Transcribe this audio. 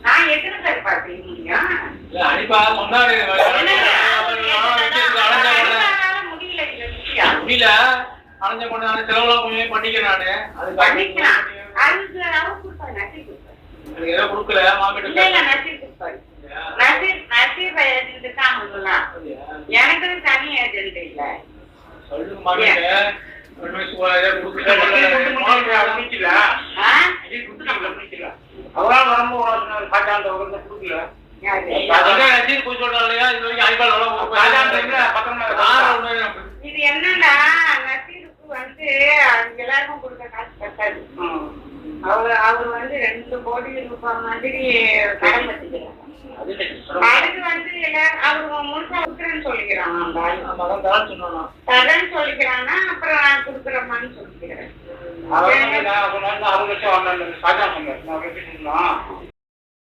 நான் எத்தனை பேர் பார்த்தீங்க? அனிப்பா சொன்னாரு முடியல அலைஞ்ச பொண்ணு நானு செலவுலாம் கொஞ்சம் பண்ணிக்கிறேன் நானு அது பண்ணிக்கலாம். அதுக்கு அவர் கொடுப்பாரு, நசீர் கொடுப்பாரு. எனக்கு ஏதோ கொடுக்கல மாமிட்ட இல்ல இல்ல, நசீர் கொடுப்பாரு. நசீர் ஏஜென்ட் தான் அவங்கலாம். எனக்கு தனி ஏஜென்ட் இல்ல. சொல்லுங்க மாமிட்ட அவரால் வரும்போது பாட்டாண்ட கொடுக்கல இது என்னன்னா நசீருக்கு வந்து எல்லாருக்கும் கொடுக்க காசு கட்டாது. அவர் வந்து 2 கோடி ரூபாய் மாதிரி கடன் வச்சுக்கிறாங்க. அதுக்கு வந்து அவர் முழுசா விட்டுறேன்னு சொல்லிக்கிறான். தரேன்னு சொல்லிக்கிறான்னா அப்புறம் நான் கொடுக்குறேம்மான்னு சொல்லிக்கிறேன். அவங்க